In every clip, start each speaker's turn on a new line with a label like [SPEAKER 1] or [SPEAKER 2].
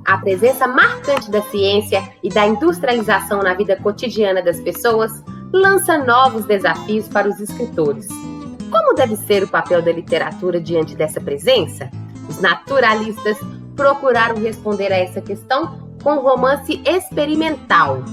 [SPEAKER 1] A presença marcante da ciência e da industrialização na vida cotidiana das pessoas lança novos desafios para os escritores. Como deve ser o papel da literatura diante dessa presença? Os naturalistas procuraram responder a essa questão com um romance experimental.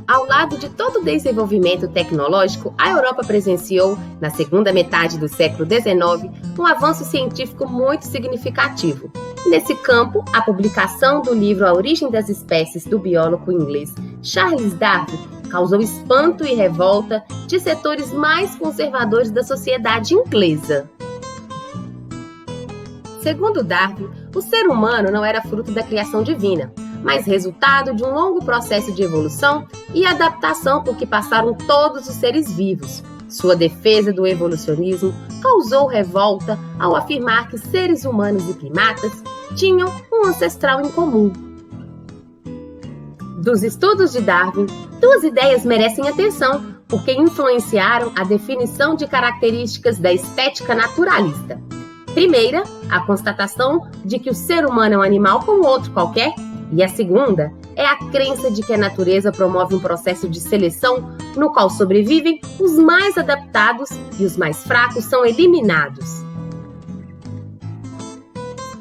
[SPEAKER 1] Ao lado de todo o desenvolvimento tecnológico, a Europa presenciou, na segunda metade do século XIX, um avanço científico muito significativo. Nesse campo, a publicação do livro A Origem das Espécies, do biólogo inglês Charles Darwin, causou espanto e revolta de setores mais conservadores da sociedade inglesa. Segundo Darwin, o ser humano não era fruto da criação divina, mas resultado de um longo processo de evolução e adaptação por que passaram todos os seres vivos. Sua defesa do evolucionismo causou revolta ao afirmar que seres humanos e primatas tinham um ancestral em comum. Dos estudos de Darwin, duas ideias merecem atenção, porque influenciaram a definição de características da estética naturalista. Primeira, a constatação de que o ser humano é um animal como outro qualquer, e a segunda é a crença de que a natureza promove um processo de seleção no qual sobrevivem os mais adaptados e os mais fracos são eliminados.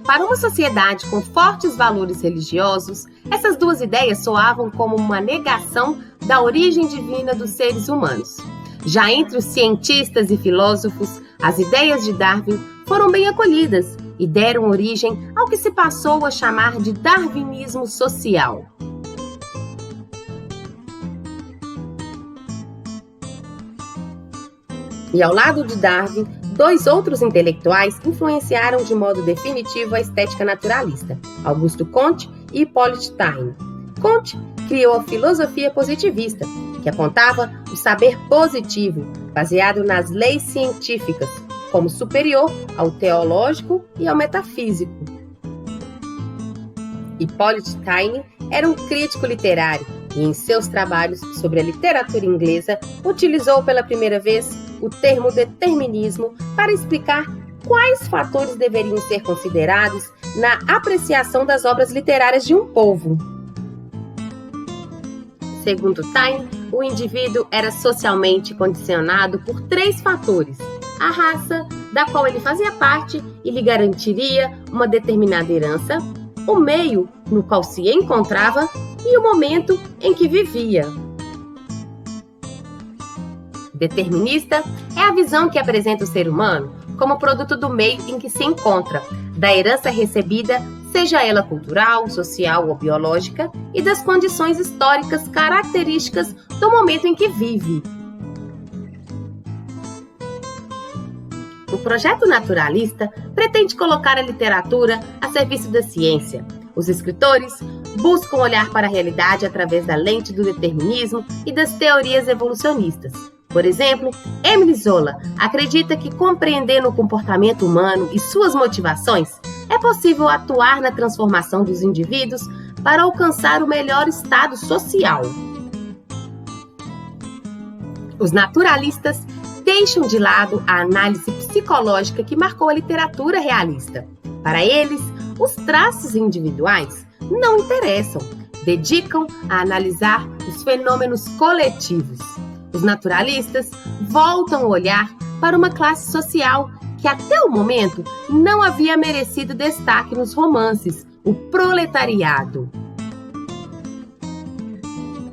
[SPEAKER 1] Para uma sociedade com fortes valores religiosos, essas duas ideias soavam como uma negação da origem divina dos seres humanos. Já entre os cientistas e filósofos, as ideias de Darwin foram bem acolhidas e deram origem ao que se passou a chamar de darwinismo social. E ao lado de Darwin, dois outros intelectuais influenciaram de modo definitivo a estética naturalista, Auguste Comte e Hippolyte Taine. Comte criou a filosofia positivista, que apontava o saber positivo, baseado nas leis científicas, como superior ao teológico e ao metafísico. Hippolyte Taine era um crítico literário e, em seus trabalhos sobre a literatura inglesa, utilizou pela primeira vez o termo determinismo para explicar quais fatores deveriam ser considerados na apreciação das obras literárias de um povo. Segundo Taine, o indivíduo era socialmente condicionado por 3 fatores: a raça, da qual ele fazia parte e lhe garantiria uma determinada herança, o meio no qual se encontrava e o momento em que vivia. Determinista é a visão que apresenta o ser humano como produto do meio em que se encontra, da herança recebida, seja ela cultural, social ou biológica, e das condições históricas características do momento em que vive. O projeto naturalista pretende colocar a literatura a serviço da ciência. Os escritores buscam olhar para a realidade através da lente do determinismo e das teorias evolucionistas. Por exemplo, Émile Zola acredita que, compreendendo o comportamento humano e suas motivações, é possível atuar na transformação dos indivíduos para alcançar o melhor estado social. Os naturalistas deixam de lado a análise psicológica que marcou a literatura realista. Para eles, os traços individuais não interessam, dedicam a analisar os fenômenos coletivos. Os naturalistas voltam o olhar para uma classe social que até o momento não havia merecido destaque nos romances, o proletariado.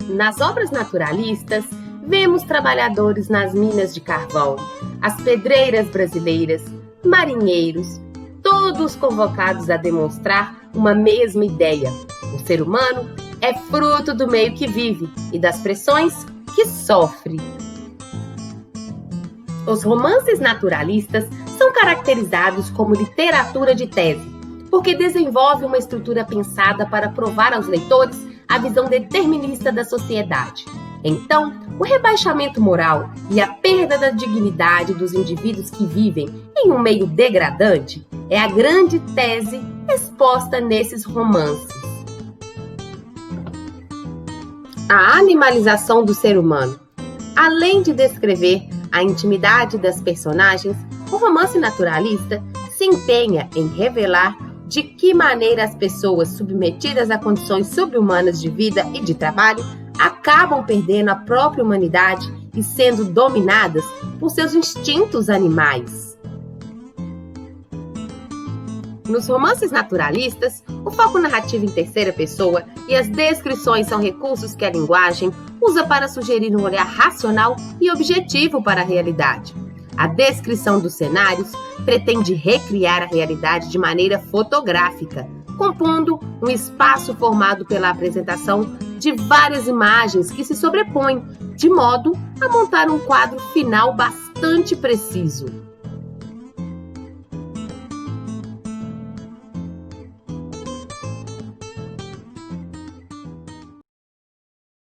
[SPEAKER 1] Nas obras naturalistas, vemos trabalhadores nas minas de carvão, as pedreiras brasileiras, marinheiros, todos convocados a demonstrar uma mesma ideia. O ser humano é fruto do meio que vive e das pressões que sofre. Os romances naturalistas são caracterizados como literatura de tese, porque desenvolve uma estrutura pensada para provar aos leitores a visão determinista da sociedade. Então, o rebaixamento moral e a perda da dignidade dos indivíduos que vivem em um meio degradante é a grande tese exposta nesses romances. A animalização do ser humano. Além de descrever a intimidade das personagens, o romance naturalista se empenha em revelar de que maneira as pessoas submetidas a condições subhumanas de vida e de trabalho acabam perdendo a própria humanidade e sendo dominadas por seus instintos animais. Nos romances naturalistas, o foco narrativo em terceira pessoa e as descrições são recursos que a linguagem usa para sugerir um olhar racional e objetivo para a realidade. A descrição dos cenários pretende recriar a realidade de maneira fotográfica, compondo um espaço formado pela apresentação de várias imagens que se sobrepõem, de modo a montar um quadro final bastante preciso.